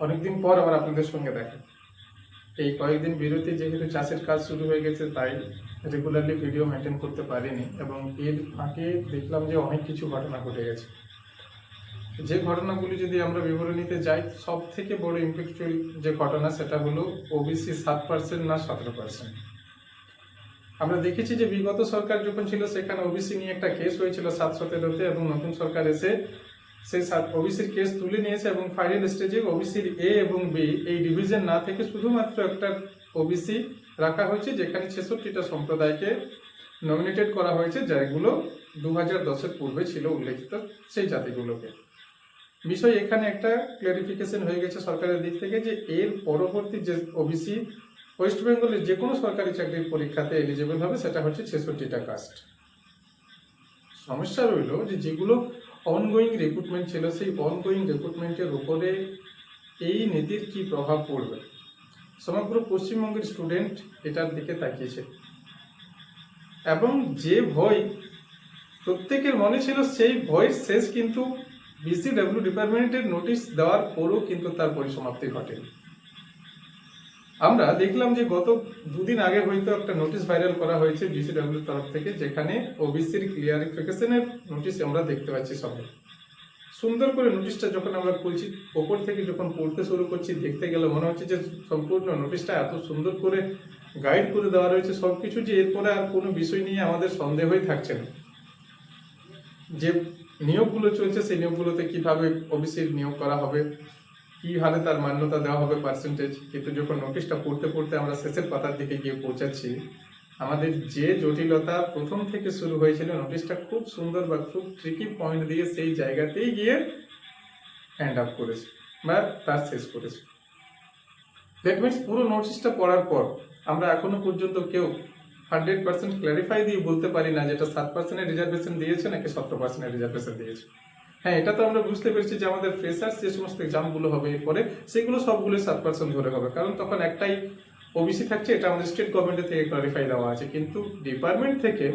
অনেকদিন পর আবার আপনাদের সঙ্গে দেখা। এই কয়েকদিন বিরতি, যেহেতু চাষের কাজ শুরু হয়ে গেছে, তাই রেগুলারলি ভিডিও মেনটেন করতে পারিনি, এবং এর ফাঁকে দেখলাম যে অনেক কিছু ঘটনা ঘটে গেছে। যে ঘটনাগুলি যদি আমরা বিবরণীতে যাই, সব থেকে বড় ইম্প্যাক্টফুল যে ঘটনা সেটা হলো ওবিসি 7% না 17%। আমরা দেখেছি যে বিগত সরকার যখন ছিল সেখানে ওবিসি নিয়ে একটা কেস হয়েছিল 7-17-তে, এবং নতুন সরকার এসে সেই ওবিসির কেস তুলে নিয়েছে, এবং ফাইনাল স্টেজে ওবিসির এ এবং বি এই ডিভিশন না থেকে শুধুমাত্র একটা ওবিসি রাখা হয়েছে, যেখানে 66টা সম্প্রদায়কে নমিনেটেড করা হয়েছে, যেগুলো 2010-এর পূর্বে ছিল উল্লেখিত সেই জাতিগুলোকে। বিষয় এখানে একটা ক্লারিফিকেশন হয়ে গেছে সরকারের দিক থেকে যে এর পরবর্তী যে ওবিসি ওয়েস্ট বেঙ্গলের যে কোনো সরকারি চাকরির পরীক্ষাতে এলিজিবল হবে সেটা হচ্ছে 66টা কাস্ট। সমস্যা রইল যে যেগুলো অনগোয়িং রিক্রুটমেন্ট ছিল, সেই অনগোয়িং রিক্রুটমেন্টের উপরে এই নীতির কি প্রভাব পড়বে। সমগ্র পশ্চিমবঙ্গের স্টুডেন্ট এটার দিকে তাকিয়েছে, এবং যে ভয় প্রত্যেকের মনে ছিল সেই ভয়ের শেষ কিন্তু বিসিডব্লিউ ডিপার্টমেন্টের নোটিশ দেওয়ার পরও কিন্তু তার পরিসমাপ্তি ঘটেনি। আমরা দেখলাম যে গত দুদিন আগে হয়তো একটা নোটিশ ভাইরাল করা হয়েছে বিসিডব্লিউর তরফ থেকে, যেখানে ওবিসির ক্লিয়ারিফিকেশনের নোটিশ আমরা দেখতে পাচ্ছি সঙ্গে। সুন্দর করে নোটিশটা যখন আমরা খুলছি, ওপর থেকে যখন পড়তে শুরু করছি, দেখতে গেলে মনে হচ্ছে যে সম্পূর্ণ নোটিশটা এত সুন্দর করে গাইড করে দেওয়া রয়েছে সবকিছু, যে এরপরে আর কোনো বিষয় নিয়ে আমাদের সন্দেহই থাকছে না। যে নিয়োগগুলো চলছে সেই নিয়োগগুলোতে কিভাবে ওবিসির নিয়োগ করা হবে, কি হারে তার মান্যতা দেওয়া হবে পার্সেন্টেজ। কিন্তু যখন নোটিশটা পড়তে পড়তে আমরা শেষের পাতার দিকে গিয়ে পৌঁছাচ্ছি, আমাদের যে জটিলতা প্রথম থেকে শুরু হয়েছিল, নোটিশটা খুব সুন্দর বা খুব ট্রিকি পয়েন্ট দিয়ে সেই জায়গাতেই গিয়ে এন্ড আপ করেছে বা তার শেষ করেছে। দ্যাট মিনস পুরো নোটিশটা পড়ার পর আমরা এখনো পর্যন্ত কেউ 100% ক্ল্যারিফাই দিয়ে বলতে পারি না যেটা 7% রিজার্ভেশন দিয়েছে নাকি 17% রিজার্ভেশন দিয়েছে। হ্যাঁ, এটা তো আমরা বুঝতে পেরেছি যে আমাদের ফ্রেশার্স যে সমস্ত এক্সামগুলো হবে এরপরে, সেগুলো সবগুলো 7% ধরে হবে, কারণ তখন একটাই ওবিসি থাকছে। এটা আমাদের স্টেট গভর্নমেন্টের থেকে ক্লারিফাই দেওয়া আছে, কিন্তু ডিপার্টমেন্ট থেকে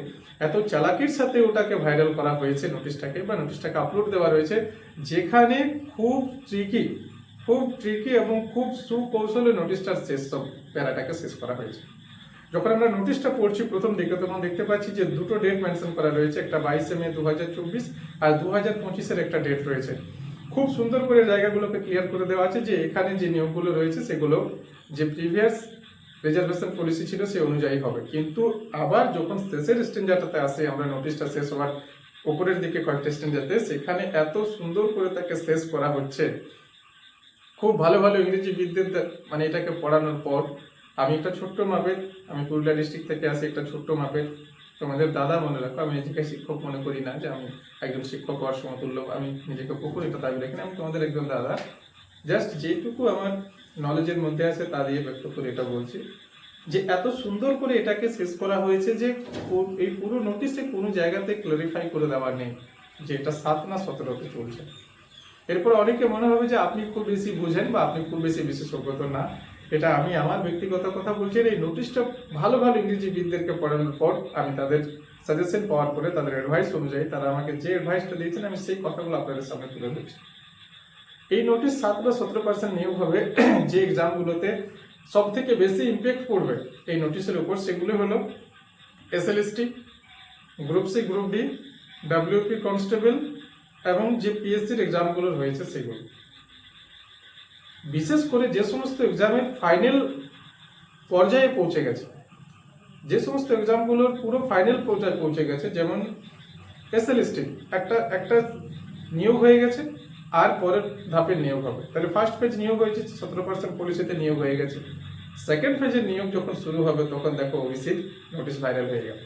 এত চালাকির সাথে ওটাকে ভাইরাল করা হয়েছে নোটিশটাকে, বা নোটিশটাকে আপলোড দেওয়া রয়েছে, যেখানে খুব ট্রিকি এবং খুব সুকৌশলে নোটিশটার শেষ সব প্যারাটাকে শেষ করা হয়েছে। যখন আমরা নোটিশটা পড়ছি প্রথম দিকে, তখন দেখতে পাচ্ছি যে দুটো ডেট মেনশন করা রয়েছে, একটা 22 মে 2024 আর 2025-এর একটা ডেট রয়েছে। খুব সুন্দর করে জায়গাগুলোকে ক্লিয়ার করে দেওয়া আছে যে এখানে যে নিয়মগুলো রয়েছে সেগুলো যে প্রিভিয়াস রিজার্ভেশন পলিসি ছিল সেই অনুযায়ী হবে। কিন্তু আবার যখন শেষের স্ট্যান্ডার্ডটাতে আসে, আমরা নোটিশটা শেষ হওয়ার উপরের দিকে কয়েকটা স্ট্যান্ডার্ডে, সেখানে এত সুন্দর করে তাকে শেষ করা হচ্ছে। খুব ভালো ভালো ইংরেজি বিদ্যার মানে এটাকে পড়ানোর পর আমি একটা ছোট্ট মাপের, আমি পুরুলিয়া ডিস্ট্রিক্ট থেকে আসি, একটা ছোট্ট মাপের তোমাদের দাদা, মনে রাখো আমি নিজেকে শিক্ষক মনে করি না যে আমি একজন শিক্ষক হওয়ার সমতুল্য, আমি নিজেকে পুকুর এটা দাবি রাখি না, আমি তোমাদের একজন দাদা। জাস্ট যেটুকু আমার নলেজের মধ্যে আছে তা দিয়ে ব্যক্ত করে এটা বলছি যে এত সুন্দর করে এটাকে শেষ করা হয়েছে যে এই পুরো নোটিশে কোনো জায়গাতে ক্লারিফাই করে দেওয়া নেই যে এটা 7 না 17-তে চলছে। এরপর অনেকে মনে হবে যে আপনি খুব বেশি বুঝেন বা আপনি খুব বেশি বিশেষজ্ঞ, তো না, এটা আমি আমার ব্যক্তিগত কথা বলছি। এই নোটিশটা ভালো ভালো ইংরেজি বিদদেরকে পড়ানোর পর আমি তাদের সাজেশন পাওয়ার পরে তাদের অ্যাডভাইস অনুযায়ী তারা আমাকে যে অ্যাডভাইসটা দিয়েছেন আমি সেই কথাগুলো আপনাদের সামনে তুলে ধরছি। এই নোটিশ 7 বা 17% নিয়োগ হবে যে এক্সামগুলোতে সব থেকে বেশি ইম্প্যাক্ট পড়বে এই নোটিশের উপর, সেগুলো হলো SLST, group C, group D, WP constable এবং যে পিএসসির এক্সামগুলো রয়েছে সেগুলো। বিশেষ করে যে সমস্ত এক্সামের ফাইনাল পর্যায়ে পৌঁছে গেছে, যে সমস্ত এক্সামগুলোর পুরো ফাইনাল পর্যায়ে পৌঁছে গেছে, যেমন এসএলএসটি একটা নিয়োগ হয়ে গেছে আর পরের ধাপের নিয়োগ হবে। তাহলে ফার্স্ট ফেজ নিয়োগ হয়েছে, 17% পলিসিতে নিয়োগ হয়ে গেছে। সেকেন্ড ফেজের নিয়োগ যখন শুরু হবে তখন দেখো ওবিসির নোটিশ ভাইরাল হয়ে গেল।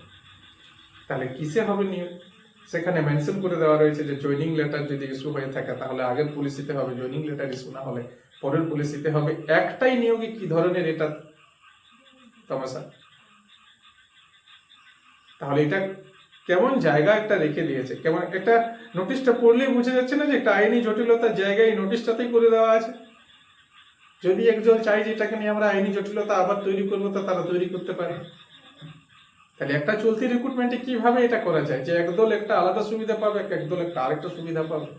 তাহলে কিসে হবে নিয়োগ? সেখানে মেনশন করে দেওয়া রয়েছে যে জয়নিং লেটার যদি ইস্যু হয়ে থাকে তাহলে আগের পলিসিতে হবে, জয়নিং লেটার ইস্যু না হলে পরের পলিসিতে হবে। একটাই নিয়োগে কি ধরনের এটা তামাশা! তাহলে এটা কেমন জায়গা একটা রেখে দিয়েছে, কেমন একটা নোটিশটা পড়লেই বুঝে যাচ্ছে না যে একটা আইনি জটিলতার জায়গায় নোটিশটাতেই করে দেওয়া আছে। যদি একজন চাই যে এটাকে নিয়ে আমরা আইনি জটিলতা আবার তৈরি করবো, তা তারা তৈরি করতে পারে। তাহলে একটা চলতি রিক্রুটমেন্টে কিভাবে এটা করা যায় যে একদল একটা আলাদা সুবিধা পাবে, একদল একটা আরেকটা সুবিধা পাবে?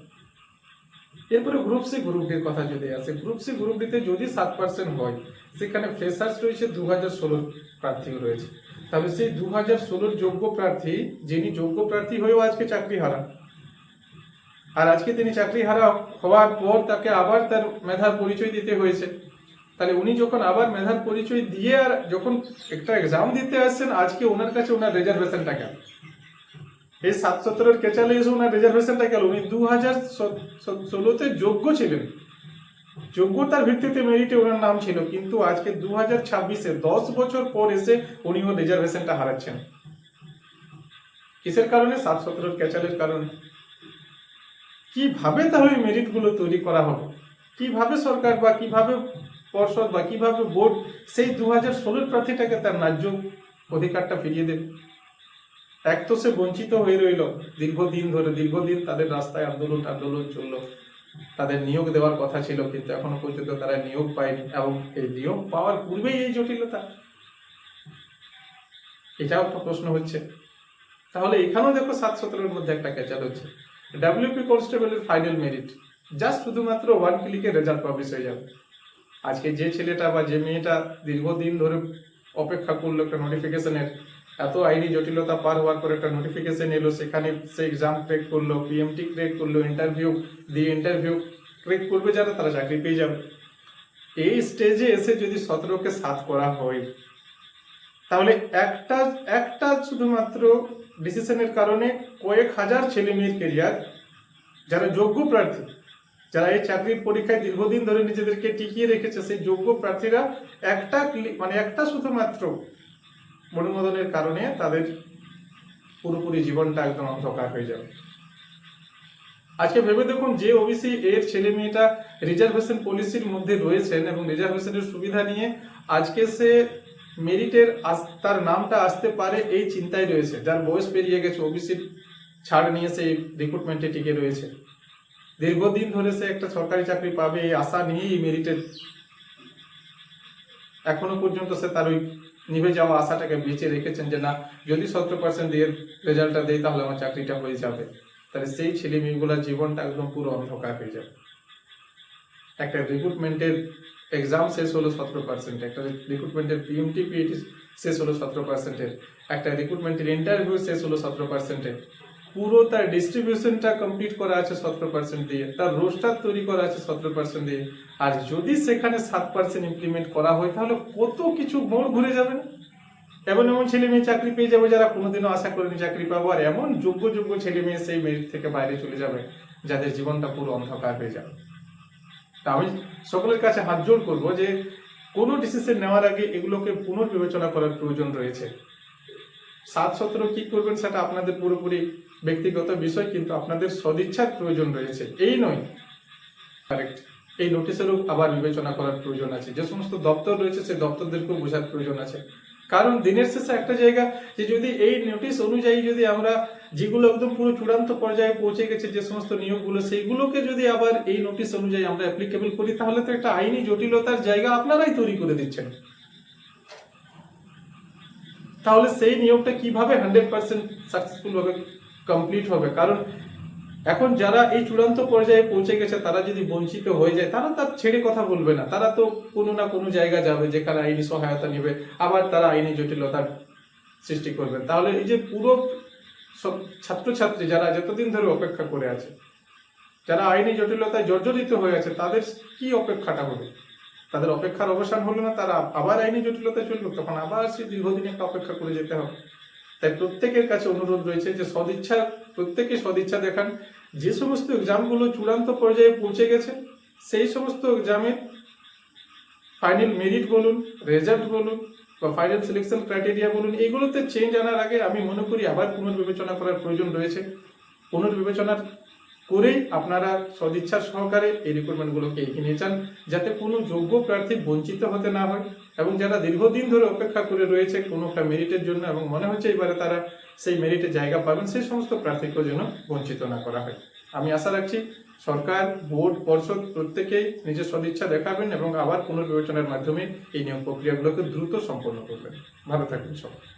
এরপরে গ্রুপ সি গ্রুপ ডির কথা যদি আসে, গ্রুপ সি গ্রুপ ডিতে যদি 7% হয়, সেখানে ফ্রেশার্স রয়েছে 2016 প্রার্থীও রয়েছে। তবে সেই 2016 যোগ্য প্রার্থী, যিনি যোগ্য প্রার্থী হয়েও আজকে চাকরি হারান, আর আজকে তিনি চাকরি হারা হওয়ার পর তাকে আবার তার মেধার পরিচয় দিতে হয়েছে। তাহলে উনি যখন আবার মেধার পরিচয় দিয়ে আর যখন একটা এক্সাম দিতে আসছেন, আজকে ওনার কাছে ওনার রেজার্ভেশনটা কেন? এই 717 কেচালে এসে ওনার রেজার্ভেশনটা কেন? উনি 2016-তে যোগ্য ছিলেন, যোগ্যতার ভিত্তিতে মেরিটে ওনার নাম ছিল, কিন্তু আজকে 2026-এ 10 বছর পর এসে উনি ওর রিজার্ভেশনটা হারাচ্ছেন। কিসের কারণে? 717 ক্যাচালের কারণে। কিভাবে তাহলে মেরিট গুলো তৈরি করা হবে? কিভাবে সরকার বা কিভাবে পর্ষদ বা কিভাবে বোর্ড সেই 2016 প্রার্থীটাকে তার ন্যায্য অধিকারটা ফিরিয়ে দেবে? এক তো সে বঞ্চিত হয়ে রইল দীর্ঘদিন তাদের রাস্তায় আন্দোলন চললো, তাদের নিয়োগ দেওয়ার কথা ছিল, কিন্তু এখনো পর্যন্ত তারা নিয়োগ পায়নি, এবং এই নিয়োগ পাওয়ার পূর্বেই এই জটিলতা, এটাও একটা প্রশ্ন হচ্ছে। তাহলে এখানেও দেখো 717-এর মধ্যে একটা ক্যাচাল হচ্ছে। ডাব্লিউপি কনস্টেবলের ফাইনাল মেরিট জাস্ট শুধুমাত্র 1 ক্লিকে রেজাল্ট পাবলিশ হয়ে যাবে। আজকে যে ছেলেটা বা যে মেয়েটা দীর্ঘদিন ধরে অপেক্ষা করলো একটা নোটিফিকেশনের, এত আইনি জটিলতা পার হওয়ার পর একটা নোটিফিকেশন এলো, সেখানে সে এক্সাম ক্র্যাক করলো, পিএমটি ক্র্যাক করলো, ইন্টারভিউ ক্র্যাক করবে যারা, তারা চাকরি পেয়ে যাবে। এই স্টেজে এসে যদি 17-কে 7 করা হয়, তাহলে একটা শুধুমাত্র ডিসিশনের কারণে কয়েক হাজার ছেলে মেয়ের কেরিয়ার, যারা যোগ্য প্রার্থী, যারা এই চাকরির পরীক্ষায় দীর্ঘদিন ধরে নিজেদেরকে টিকিয়ে রেখেছে, সেই যোগ্য প্রার্থীরা একটা শুধুমাত্র অনুমোদনের কারণে তাদের পুরোপুরি জীবনটা একদম অন্ধকার হয়ে যাবে। আজকে ভেবে দেখুন, যে ওবিসি এর ছেলে মেয়েটা রিজার্ভেশন পলিসির মধ্যে রয়েছেন এবং রিজার্ভেশনের সুবিধা নিয়ে আজকে সে মেরিটের তার নামটা আসতে পারে এই চিন্তায় রয়েছে, যার বয়স পেরিয়ে গেছে, ওবিসির ছাড় নিয়ে সেই রিক্রুটমেন্টে টিকে রয়েছে, দীর্ঘদিন ধরে সে একটা সরকারি চাকরি পাবে এই আশা নিয়েই মেরিটের এখনো পর্যন্ত সে তার ওই নিভে যাওয়া আশাটাকে বেঁচে রেখেছেন, যে না, যদি 17% দিয়ে রেজাল্টটা দেয় তাহলে আমার চাকরিটা হয়ে যাবে। তাহলে সেই ছেলে মেয়েগুলোর জীবনটা একদম পুরো অন্ধকার হয়ে যাবে। একটা রিক্রুটমেন্টের এক্সাম শেষ হলো 17%, একটা রিক্রুটমেন্টের পিএমটি পিএটি শেষ হলো 17%, একটা রিক্রুটমেন্টের ইন্টারভিউ শেষ হলো 17%, পুরো তার ডিস্ট্রিবিউশনটা কমপ্লিট করা আছে 17% দিয়ে, তার রোস্টার তৈরি করা আছে 17% দিয়ে, আর যদি সেখানে 7% ইমপ্লিমেন্ট করা হয়, তাহলে কত কিছু মোড় ঘুরে যাবে না? এমন ছেলে মেয়ে চাকরি পেয়ে যাবে যারা কোনোদিনও আশা করেনি চাকরি পাবো, আর এমন যোগ্য ছেলে মেয়ে সেই মেরিট থেকে বাইরে চলে যাবে, যাদের জীবনটা পুরো অন্ধকার হয়ে যাবে। তা আমি সকলের কাছে হাত জোড় করবো যে কোনো ডিসিশন নেওয়ার আগে এগুলোকে পুনর্বিবেচনা করার প্রয়োজন রয়েছে। 7-17 কি করবেন সেটা আপনাদের পুরোপুরি ব্যক্তিগত বিষয়, কিন্তু আপনাদের সদিচ্ছার প্রয়োজন রয়েছে, এই নয় কারেক্ট। এই নোটিশেরও আবার বিবেচনা করার প্রয়োজন আছে, যে সমস্ত দপ্তর রয়েছে সেই দপ্তরদেরকেও বোঝার প্রয়োজন আছে। কারণ দিনের শেষে একটা জায়গা, যে যদি এই নোটিশ অনুযায়ী যদি আমরা যেগুলো একদম পুরো চূড়ান্ত পর্যায়ে পৌঁছে গেছে যে সমস্ত নিয়োগগুলো, সেইগুলোকে যদি আবার এই নোটিশ অনুযায়ী আমরা অ্যাপ্লিকেবল করি, তাহলে তো একটা আইনি জটিলতার জায়গা আপনারাই তৈরি করে দিচ্ছেন। তাহলে সেই নিয়োগটা কিভাবে 100% সাকসেসফুল ভাবে কমপ্লিট হবে? কারণ এখন যারা এই চূড়ান্ত পর্যায়ে পৌঁছে গেছে, তারা যদি বঞ্চিত হয়ে যায়, তারা তার ছেড়ে কথা বলবে না, তারা তো কোনো না কোনো জায়গা যাবে যেখানে আইনি সহায়তা নেবে, আবার তারা আইনি জটিলতার সৃষ্টি করবে। তাহলে এই যে পুরো সব ছাত্রছাত্রী যারা যতদিন ধরে অপেক্ষা করে আছে, যারা আইনি জটিলতায় জর্জরিত হয়ে আছে, তাদের কি অপেক্ষাটা হবে? তাদের অপেক্ষার অবসান হলো না, তারা আবার আইনি জটিলতায় চলবে, তখন আবার সেই দীর্ঘদিন একটা অপেক্ষা করে যেতে হবে। তাই প্রত্যেকের কাছে অনুরোধ রয়েছে যে প্রত্যেকে সদিচ্ছা দেখান। যে সমস্ত এক্সামগুলো চূড়ান্ত পর্যায়ে পৌঁছে গেছে, সেই সমস্ত এক্সামের ফাইনাল মেরিট বলুন, রেজাল্ট বলুন, বা ফাইনাল সিলেকশন ক্রাইটেরিয়া বলুন, এগুলোতে চেঞ্জ আনার আগে আমি মনে করি আবার পুনর্বিবেচনা করার প্রয়োজন রয়েছে। পুনর্বিবেচনা করেই আপনারা সদিচ্ছার সহকারে এই রিক্রুটমেন্টগুলোকে এগিয়ে নিয়ে যান, যাতে কোনো যোগ্য প্রার্থী বঞ্চিত হতে না হয়, এবং যারা দীর্ঘদিন ধরে অপেক্ষা করে রয়েছে কোনো একটা মেরিটের জন্য এবং মনে হচ্ছে এবারে তারা সেই মেরিটে জায়গা পাবেন, সেই সমস্ত প্রার্থীকেও যেন বঞ্চিত না করা হয়। আমি আশা রাখছি সরকার, বোর্ড, পর্ষদ প্রত্যেকেই নিজের সদিচ্ছা দেখাবেন এবং আবার পুনর্বিবেচনার মাধ্যমে এই নিয়োগ প্রক্রিয়াগুলোকে দ্রুত সম্পন্ন করবেন। ভালো থাকবেন সবাই।